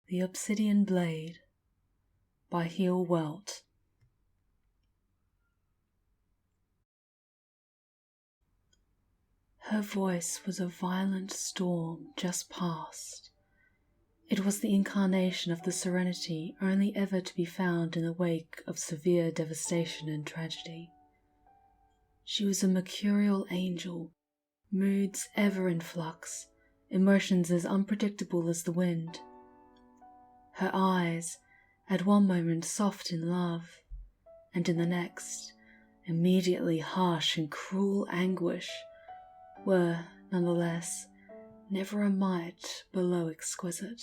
The Obsidian Blade by Healwelt. Her voice was a violent storm just past. It was the incarnation of the serenity only ever to be found in the wake of severe devastation and tragedy. She was a mercurial angel, moods ever in flux, emotions as unpredictable as the wind. Her eyes, at one moment soft in love, and in the next, immediately harsh in cruel anguish, were, nonetheless, never a mite below exquisite.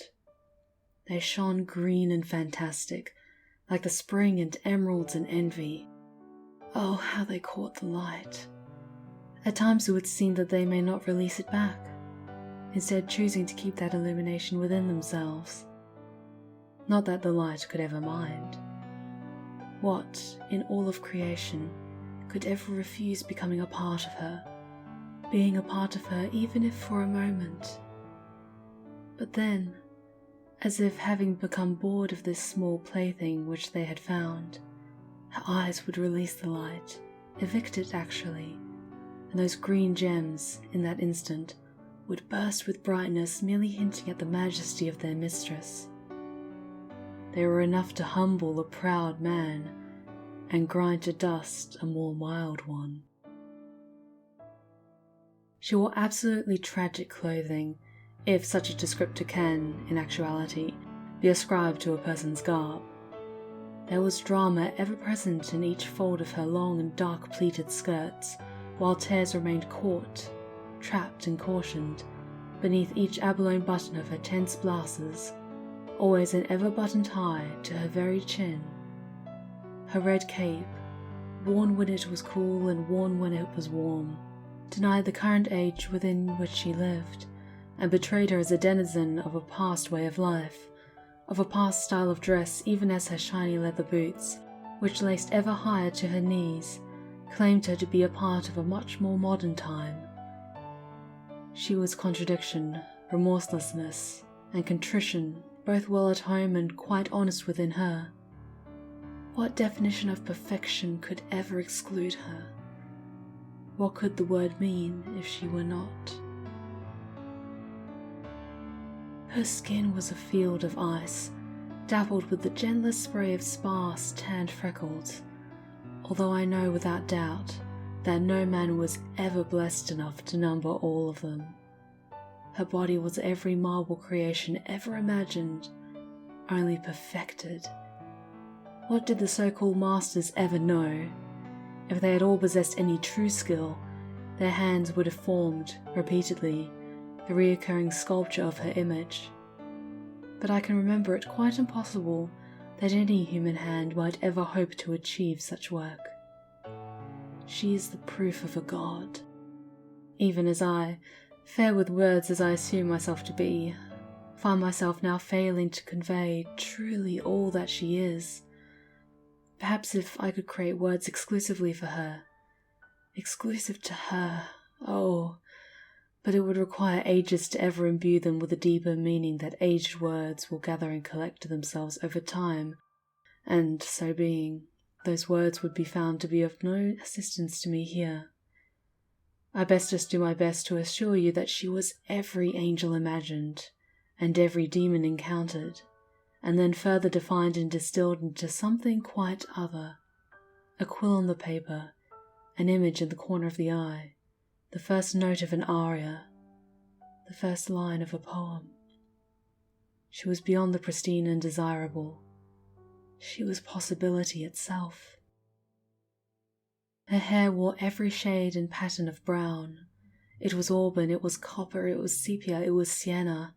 They shone green and fantastic, like the spring and emeralds and envy. Oh, how they caught the light! At times it would seem that they may not release it back, instead choosing to keep that illumination within themselves. Not that the light could ever mind. What, in all of creation, could ever refuse becoming a part of her, being a part of her even if for a moment? But then, as if having become bored of this small plaything which they had found, her eyes would release the light, evict it actually, and those green gems, in that instant, would burst with brightness, merely hinting at the majesty of their mistress. They were enough to humble a proud man and grind to dust a more mild one. She wore absolutely tragic clothing, if such a descriptor can, in actuality, be ascribed to a person's garb. There was drama ever present in each fold of her long and dark pleated skirts, while tears remained caught, trapped and cautioned, beneath each abalone button of her tense blouses, always and ever buttoned high to her very chin. Her red cape, worn when it was cool and worn when it was warm, denied the current age within which she lived, and betrayed her as a denizen of a past way of life, of a past style of dress, even as her shiny leather boots, which laced ever higher to her knees, claimed her to be a part of a much more modern time. She was contradiction, remorselessness, and contrition, both well at home and quite honest within her. What definition of perfection could ever exclude her? What could the word mean if she were not? Her skin was a field of ice, dappled with the gentlest spray of sparse, tanned freckles, although I know without doubt that no man was ever blessed enough to number all of them. Her body was every marble creation ever imagined, only perfected. What did the so-called masters ever know? If they had all possessed any true skill, their hands would have formed, repeatedly, the reoccurring sculpture of her image. But I can remember it quite impossible that any human hand might ever hope to achieve such work. She is the proof of a god. Even as I, fair with words as I assume myself to be, find myself now failing to convey truly all that she is. Perhaps if I could create words exclusively for her, exclusive to her, oh, but it would require ages to ever imbue them with the deeper meaning that aged words will gather and collect to themselves over time, and, so being, those words would be found to be of no assistance to me here. I best just do my best to assure you that she was every angel imagined, and every demon encountered, and then further defined and distilled into something quite other. A quill on the paper, an image in the corner of the eye, the first note of an aria, the first line of a poem. She was beyond the pristine and desirable. She was possibility itself. Her hair wore every shade and pattern of brown. It was auburn, it was copper, it was sepia, it was sienna.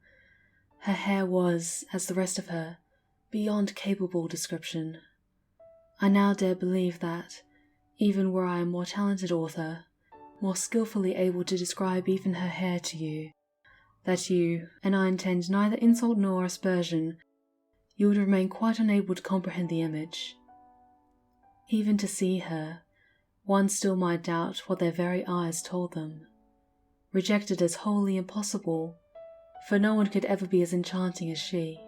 Her hair was, as the rest of her, beyond capable description. I now dare believe that, even were I a more talented author, more skillfully able to describe even her hair to you, that you, and I intend neither insult nor aspersion, you would remain quite unable to comprehend the image. Even to see her, one still might doubt what their very eyes told them, rejected as wholly impossible, for no one could ever be as enchanting as she.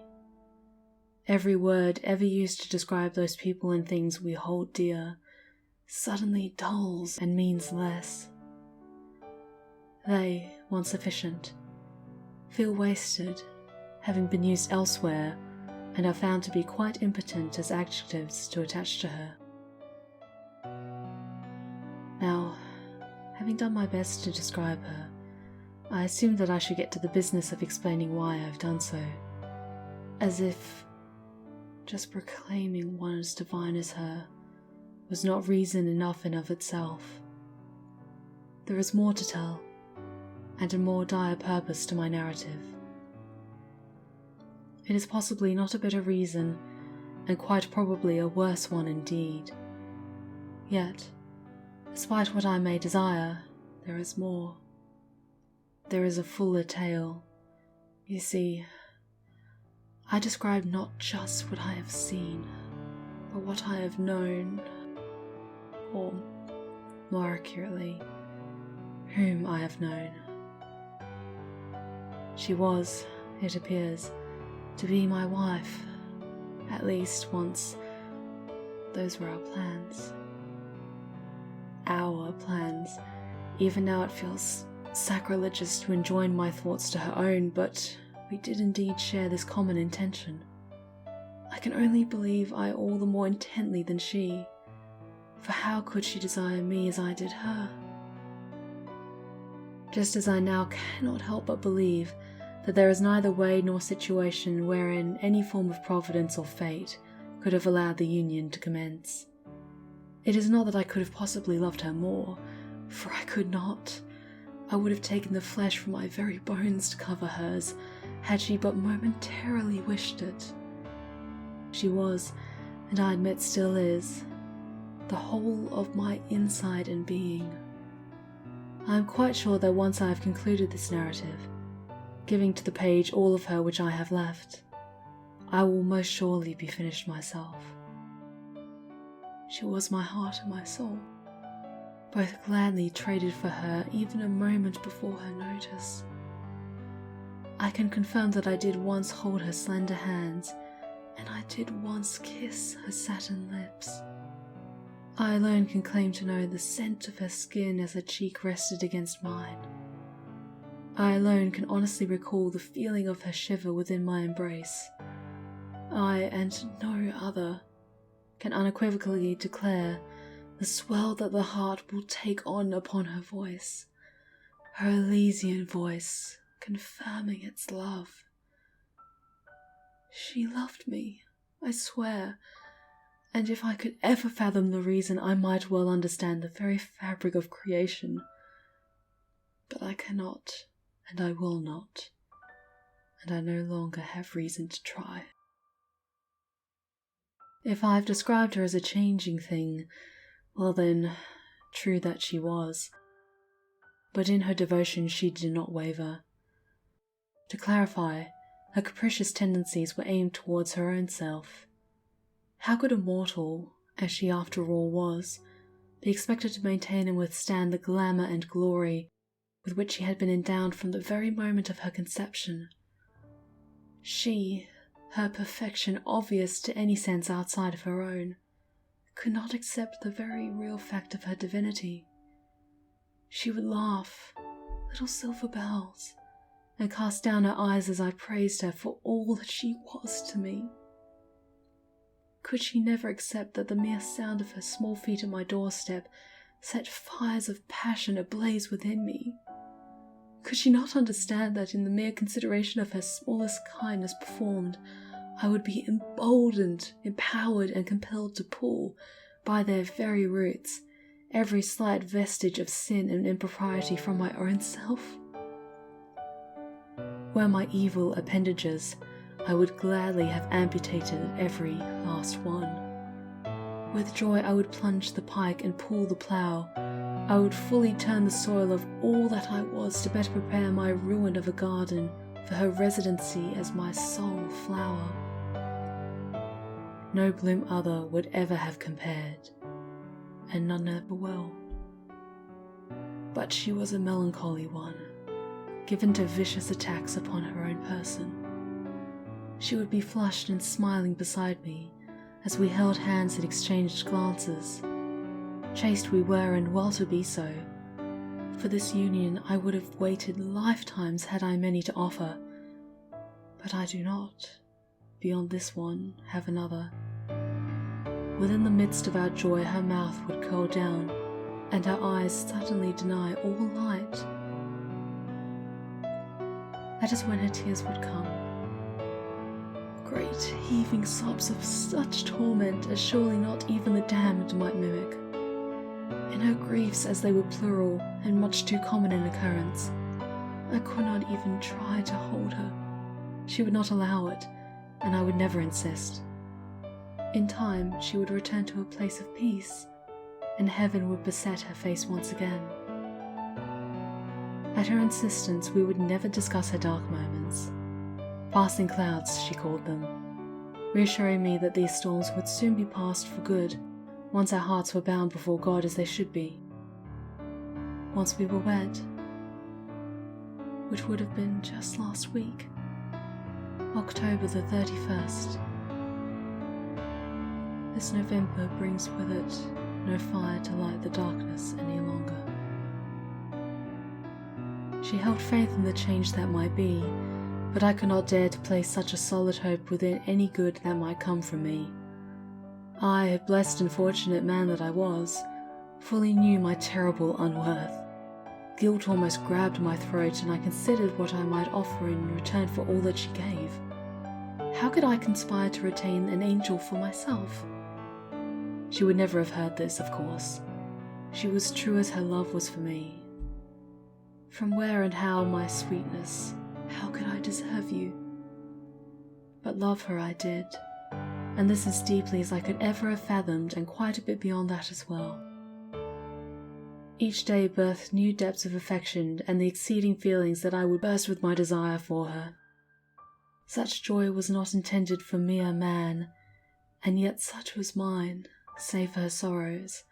Every word ever used to describe those people and things we hold dear suddenly dulls and means less. They, once sufficient, feel wasted, having been used elsewhere, and are found to be quite impotent as adjectives to attach to her. Now, having done my best to describe her, I assumed that I should get to the business of explaining why I've done so, as if just proclaiming one as divine as her was not reason enough in of itself. There is more to tell, and a more dire purpose to my narrative. It is possibly not a better reason, and quite probably a worse one indeed. Yet, despite what I may desire, there is more. There is a fuller tale. You see, I describe not just what I have seen, but what I have known, or, more accurately, whom I have known. She was, it appears, to be my wife, at least once. Those were our plans. Our plans. Even now it feels sacrilegious to enjoin my thoughts to her own, but we did indeed share this common intention. I can only believe I all the more intently than she, for how could she desire me as I did her? Just as I now cannot help but believe that there is neither way nor situation wherein any form of providence or fate could have allowed the union to commence. It is not that I could have possibly loved her more, for I could not. I would have taken the flesh from my very bones to cover hers, had she but momentarily wished it. She was, and I admit still is, the whole of my inside and being. I am quite sure that once I have concluded this narrative, giving to the page all of her which I have left, I will most surely be finished myself. She was my heart and my soul, both gladly traded for her even a moment before her notice. I can confirm that I did once hold her slender hands, and I did once kiss her satin lips. I alone can claim to know the scent of her skin as her cheek rested against mine. I alone can honestly recall the feeling of her shiver within my embrace. I, and no other, can unequivocally declare the swell that the heart will take on upon her voice, her Elysian voice, confirming its love. She loved me, I swear, and if I could ever fathom the reason, I might well understand the very fabric of creation. But I cannot, and I will not, and I no longer have reason to try. If I have described her as a changing thing, well then, true that she was. But in her devotion she did not waver. To clarify, her capricious tendencies were aimed towards her own self. How could a mortal, as she after all was, be expected to maintain and withstand the glamour and glory with which she had been endowed from the very moment of her conception? She, her perfection obvious to any sense outside of her own, could not accept the very real fact of her divinity. She would laugh, little silver bells, and cast down her eyes as I praised her for all that she was to me. Could she never accept that the mere sound of her small feet at my doorstep set fires of passion ablaze within me? Could she not understand that in the mere consideration of her smallest kindness performed, I would be emboldened, empowered, and compelled to pull, by their very roots, every slight vestige of sin and impropriety from my own self? Were my evil appendages, I would gladly have amputated every last one. With joy I would plunge the pike and pull the plough. I would fully turn the soil of all that I was to better prepare my ruin of a garden for her residency as my sole flower. No bloom other would ever have compared, and none ever will. But she was a melancholy one, given to vicious attacks upon her own person. She would be flushed and smiling beside me as we held hands and exchanged glances. Chaste we were, and well to be so. For this union I would have waited lifetimes had I many to offer. But I do not, beyond this one, have another. Within the midst of our joy her mouth would curl down, and her eyes suddenly deny all light. That is when her tears would come. Great heaving sobs of such torment as surely not even the damned might mimic. In her griefs, as they were plural and much too common in occurrence, I could not even try to hold her. She would not allow it, and I would never insist. In time, she would return to a place of peace, and heaven would beset her face once again. At her insistence, we would never discuss her dark moments. Passing clouds, she called them, reassuring me that these storms would soon be past for good, once our hearts were bound before God as they should be. Once we were wed, which would have been just last week, October the 31st. This November brings with it no fire to light the darkness any longer. She held faith in the change that might be, but I could not dare to place such a solid hope within any good that might come from me. I, blessed and fortunate man that I was, fully knew my terrible unworth. Guilt almost grabbed my throat, and I considered what I might offer in return for all that she gave. How could I conspire to retain an angel for myself? She would never have heard this, of course. She was true as her love was for me. From where and how, my sweetness, how could I deserve you? But love her I did, and this as deeply as I could ever have fathomed, and quite a bit beyond that as well. Each day birthed new depths of affection and the exceeding feelings that I would burst with my desire for her. Such joy was not intended for mere man, and yet such was mine, save for her sorrows,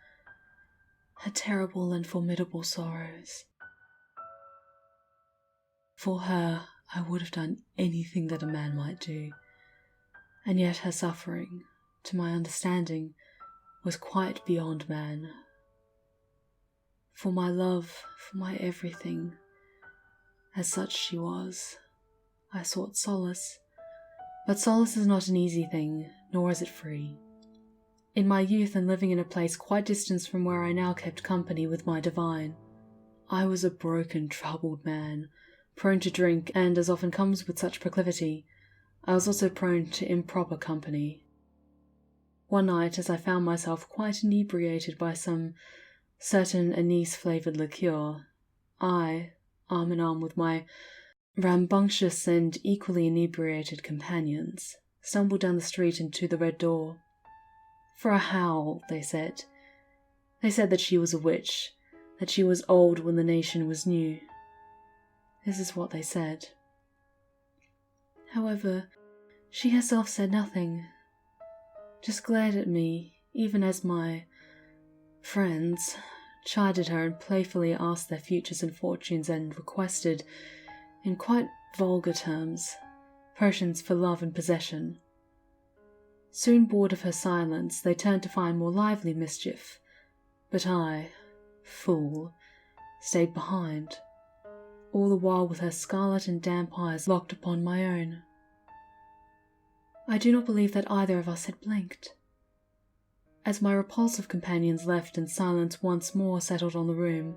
her terrible and formidable sorrows. For her, I would have done anything that a man might do, and yet her suffering, to my understanding, was quite beyond man. For my love, for my everything, as such she was, I sought solace. But solace is not an easy thing, nor is it free. In my youth and living in a place quite distant from where I now kept company with my divine, I was a broken, troubled man, prone to drink, and, as often comes with such proclivity, I was also prone to improper company. One night, as I found myself quite inebriated by some certain anise-flavoured liqueur, I, arm in arm with my rambunctious and equally inebriated companions, stumbled down the street into the Red Door. For a howl, they said. They said that she was a witch, that she was old when the nation was new. This is what they said. However, she herself said nothing, just glared at me, even as my friends chided her and playfully asked their futures and fortunes and requested, in quite vulgar terms, potions for love and possession. Soon bored of her silence, they turned to find more lively mischief, but I, fool, stayed behind, all the while with her scarlet and damp eyes locked upon my own. I do not believe that either of us had blinked. As my repulsive companions left and silence once more settled on the room,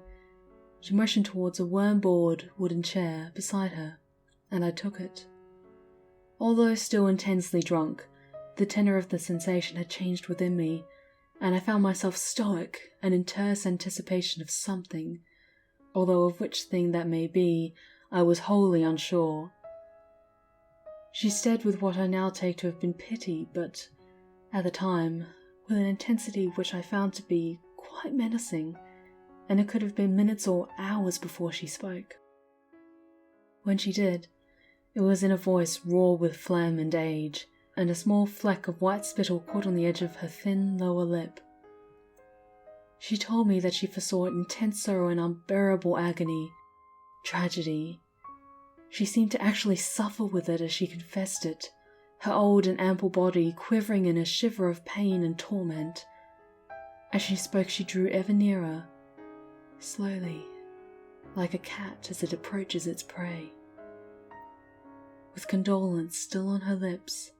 she motioned towards a worm-bored wooden chair beside her, and I took it. Although still intensely drunk, the tenor of the sensation had changed within me, and I found myself stoic and in terse anticipation of something, although of which thing that may be, I was wholly unsure. She stared with what I now take to have been pity, but, at the time, with an intensity which I found to be quite menacing, and it could have been minutes or hours before she spoke. When she did, it was in a voice raw with phlegm and age, and a small fleck of white spittle caught on the edge of her thin lower lip. She told me that she foresaw intense sorrow and unbearable agony, tragedy. She seemed to actually suffer with it as she confessed it, her old and ample body quivering in a shiver of pain and torment. As she spoke, she drew ever nearer, slowly, like a cat as it approaches its prey. With condolence still on her lips,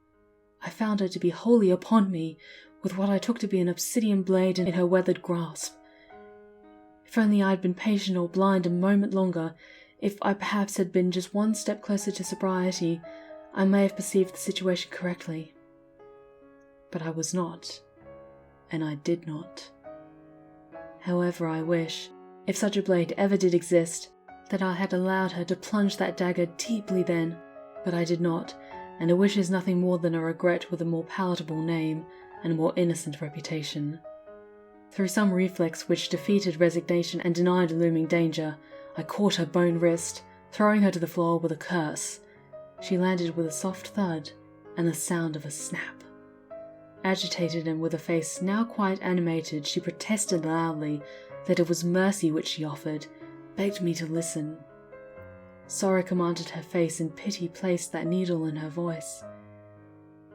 I found her to be wholly upon me, with what I took to be an obsidian blade in her weathered grasp. If only I had been patient or blind a moment longer, if I perhaps had been just one step closer to sobriety, I may have perceived the situation correctly. But I was not, and I did not. However, I wish, if such a blade ever did exist, that I had allowed her to plunge that dagger deeply then, but I did not, and a wish is nothing more than a regret with a more palatable name and a more innocent reputation. Through some reflex which defeated resignation and denied a looming danger, I caught her bone wrist, throwing her to the floor with a curse. She landed with a soft thud and the sound of a snap. Agitated and with a face now quite animated, she protested loudly that it was mercy which she offered, begged me to listen. Sorrow commanded her face and pity placed that needle in her voice.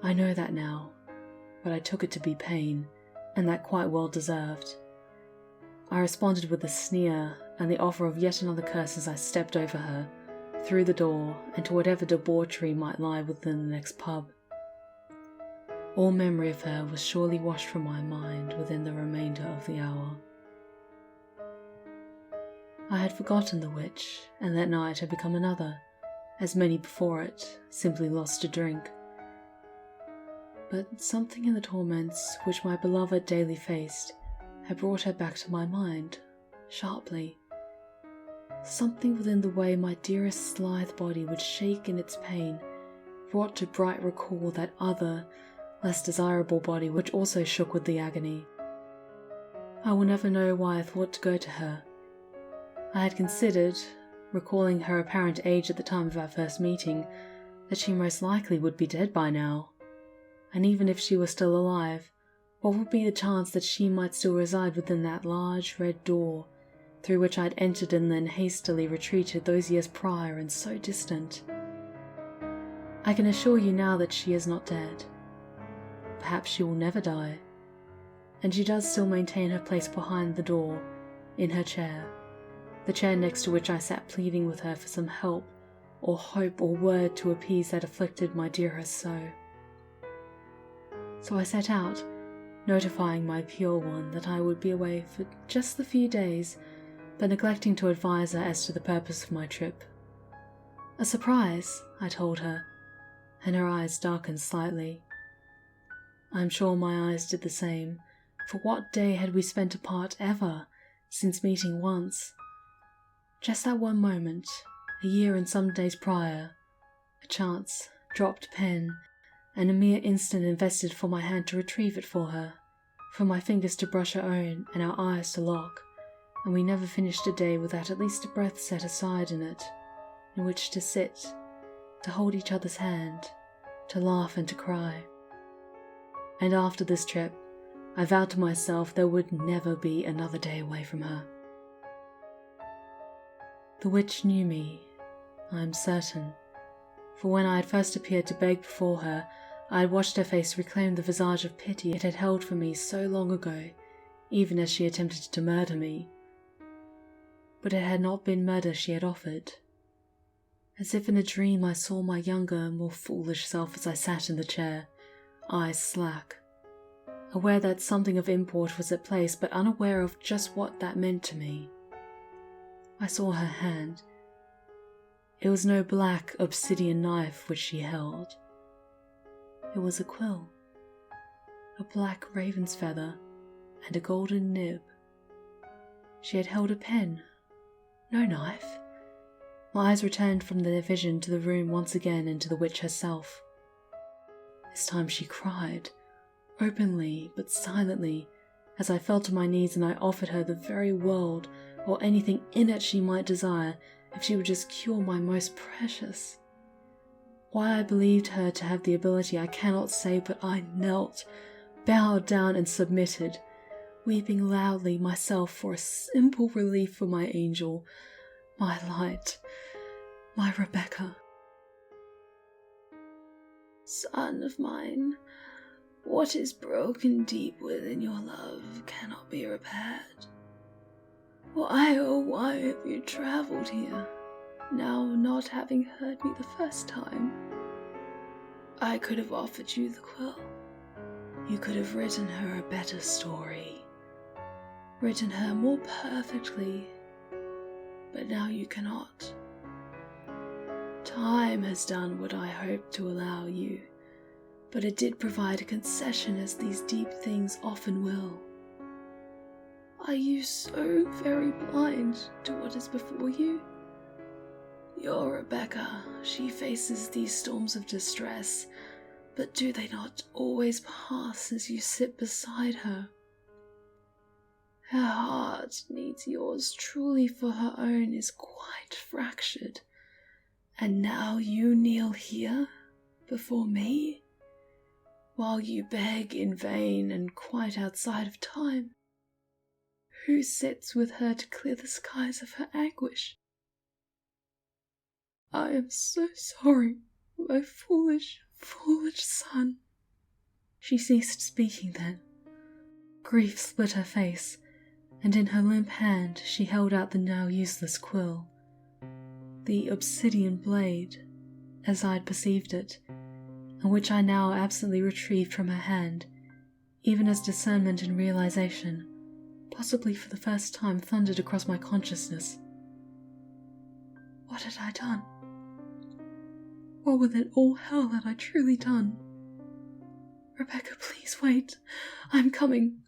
I know that now, but I took it to be pain, and that quite well deserved. I responded with a sneer and the offer of yet another curse as I stepped over her, through the door, and to whatever debauchery might lie within the next pub. All memory of her was surely washed from my mind within the remainder of the hour. I had forgotten the witch, and that night had become another, as many before it, simply lost to drink. But something in the torments which my beloved daily faced had brought her back to my mind, sharply. Something within the way my dearest lithe body would shake in its pain brought to bright recall that other, less desirable body which also shook with the agony. I will never know why I thought to go to her. I had considered, recalling her apparent age at the time of our first meeting, that she most likely would be dead by now. And even if she were still alive, what would be the chance that she might still reside within that large red door, through which I had entered and then hastily retreated those years prior and so distant? I can assure you now that she is not dead. Perhaps she will never die. And she does still maintain her place behind the door, in her chair, the chair next to which I sat pleading with her for some help, or hope or word to appease that afflicted my dearest so. So I set out, notifying my pure one that I would be away for just the few days, but neglecting to advise her as to the purpose of my trip. A surprise, I told her, and her eyes darkened slightly. I am sure my eyes did the same, for what day had we spent apart ever, since meeting once? Just that one moment, a year and some days prior, a chance, dropped pen, and a mere instant invested for my hand to retrieve it for her, for my fingers to brush her own and our eyes to lock, and we never finished a day without at least a breath set aside in it, in which to sit, to hold each other's hand, to laugh and to cry. And after this trip, I vowed to myself there would never be another day away from her. The witch knew me, I am certain, for when I had first appeared to beg before her, I had watched her face reclaim the visage of pity it had held for me so long ago, even as she attempted to murder me. But it had not been murder she had offered. As if in a dream I saw my younger, more foolish self as I sat in the chair, eyes slack, aware that something of import was at place, but unaware of just what that meant to me. I saw her hand. It was no black obsidian knife which she held. It was a quill, a black raven's feather, and a golden nib. She had held a pen, no knife. My eyes returned from their vision to the room once again and to the witch herself. This time she cried, openly but silently, as I fell to my knees and I offered her the very world or anything in it she might desire if she would just cure my most precious. Why I believed her to have the ability I cannot say, but I knelt, bowed down and submitted, weeping loudly myself for a simple relief for my angel, my light, my Rebecca. Son of mine, what is broken deep within your love cannot be repaired. Why, oh why have you travelled here, now not having heard me the first time? I could have offered you the quill. You could have written her a better story, written her more perfectly, but now you cannot. Time has done what I hoped to allow you, but it did provide a concession, as these deep things often will. Are you so very blind to what is before you? Your Rebecca, she faces these storms of distress, but do they not always pass as you sit beside her? Her heart needs yours truly, for her own is quite fractured. And now you kneel here before me, while you beg in vain and quite outside of time. Who sits with her to clear the skies of her anguish? I am so sorry, my foolish, foolish son. She ceased speaking then. Grief split her face, and in her limp hand she held out the now useless quill. The obsidian blade, as I had perceived it, and which I now absently retrieved from her hand, even as discernment and realization, possibly for the first time, thundered across my consciousness. What had I done? What within all hell had I truly done? Rebecca, please wait. I am coming.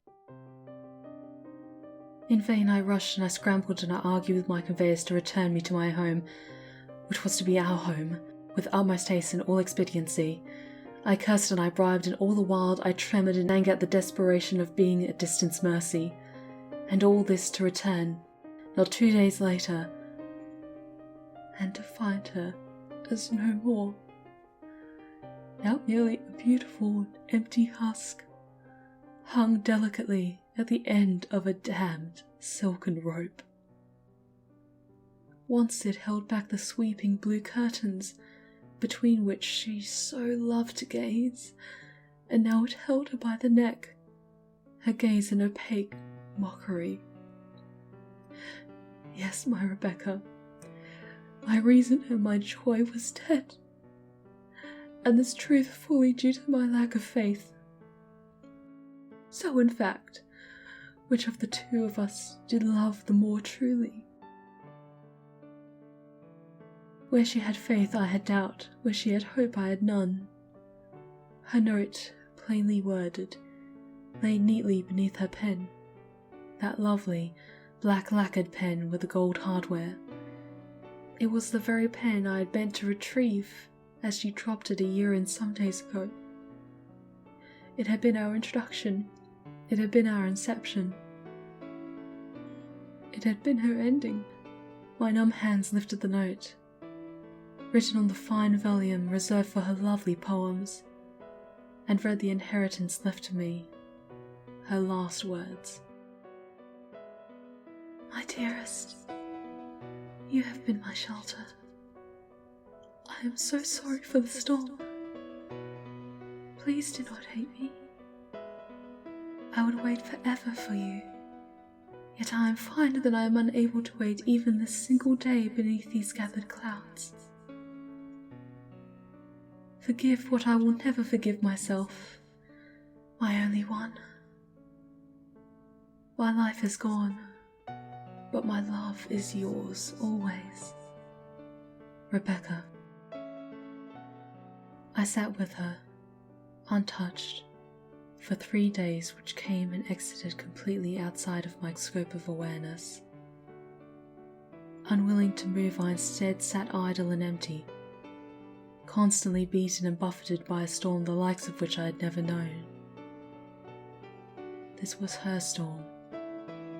In vain I rushed and I scrambled and I argued with my conveyors to return me to my home, which was to be our home, with utmost haste and all expediency. I cursed and I bribed, and all the while I trembled in anger at the desperation of being at distance mercy. And all this to return, not 2 days later, and to find her as no more, now merely a beautiful empty husk, hung delicately at the end of a damned silken rope. Once it held back the sweeping blue curtains between which she so loved to gaze, and now it held her by the neck, her gaze an opaque mockery. Yes, my Rebecca, my reason and my joy was dead, and this truth fully due to my lack of faith. So in fact, which of the two of us did love the more truly? Where she had faith I had doubt, where she had hope I had none. Her note, plainly worded, lay neatly beneath her pen, that lovely, black lacquered pen with the gold hardware. It was the very pen I had bent to retrieve as she dropped it a year and some days ago. It had been our introduction, it had been our inception. It had been her ending. My numb hands lifted the note, written on the fine volume reserved for her lovely poems, and read the inheritance left to me, her last words. My dearest, you have been my shelter. I am so sorry for the storm. Please do not hate me. I would wait forever for you, yet I am finding that I am unable to wait even this single day beneath these gathered clouds. Forgive what I will never forgive myself, my only one. My life is gone, but my love is yours always. Rebecca. I sat with her, untouched, for 3 days which came and exited completely outside of my scope of awareness. Unwilling to move, I instead sat idle and empty, constantly beaten and buffeted by a storm the likes of which I had never known. This was her storm,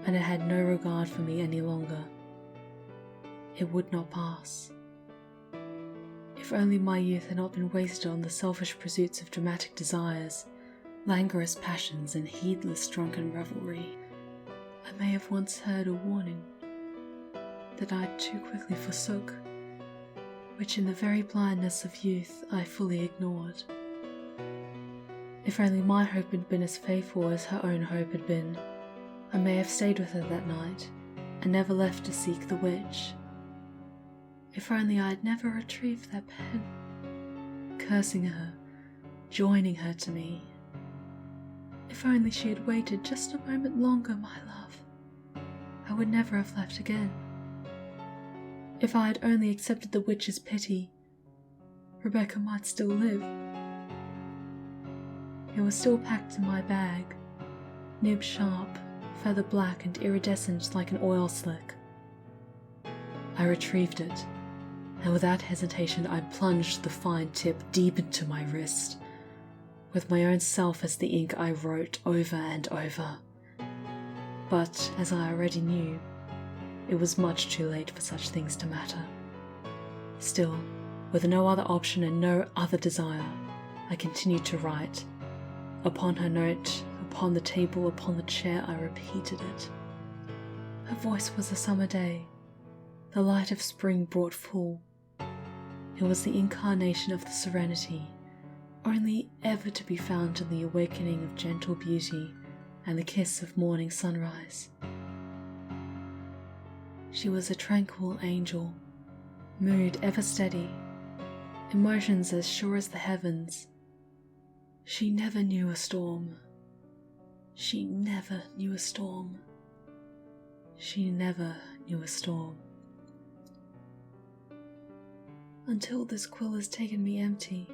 and it had no regard for me any longer. It would not pass. If only my youth had not been wasted on the selfish pursuits of dramatic desires, languorous passions, and heedless drunken revelry, I may have once heard a warning that I too quickly forsook, which in the very blindness of youth I fully ignored. If only my hope had been as faithful as her own hope had been, I may have stayed with her that night and never left to seek the witch. If only I had never retrieved that pen, cursing her, joining her to me. If only she had waited just a moment longer, my love, I would never have left again. If I had only accepted the witch's pity, Rebecca might still live. It was still packed in my bag, nib sharp, feather black and iridescent like an oil slick. I retrieved it, and without hesitation I plunged the fine tip deep into my wrist. With my own self as the ink I wrote over and over. But, as I already knew, it was much too late for such things to matter. Still, with no other option and no other desire, I continued to write. Upon her note, upon the table, upon the chair, I repeated it. Her voice was a summer day. The light of spring brought full. It was the incarnation of the serenity, only ever to be found in the awakening of gentle beauty and the kiss of morning sunrise. She was a tranquil angel, mood ever steady, emotions as sure as the heavens. She never knew a storm. She never knew a storm. She never knew a storm. Until this quill has taken me empty,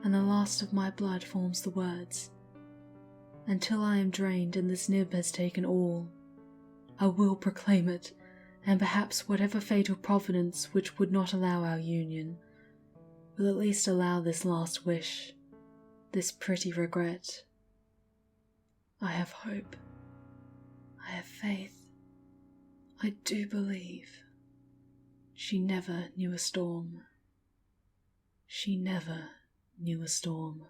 and the last of my blood forms the words. Until I am drained and this nib has taken all, I will proclaim it, and perhaps whatever fatal providence which would not allow our union, will at least allow this last wish, this pretty regret. I have hope. I have faith. I do believe. She never knew a storm. She never knew a storm.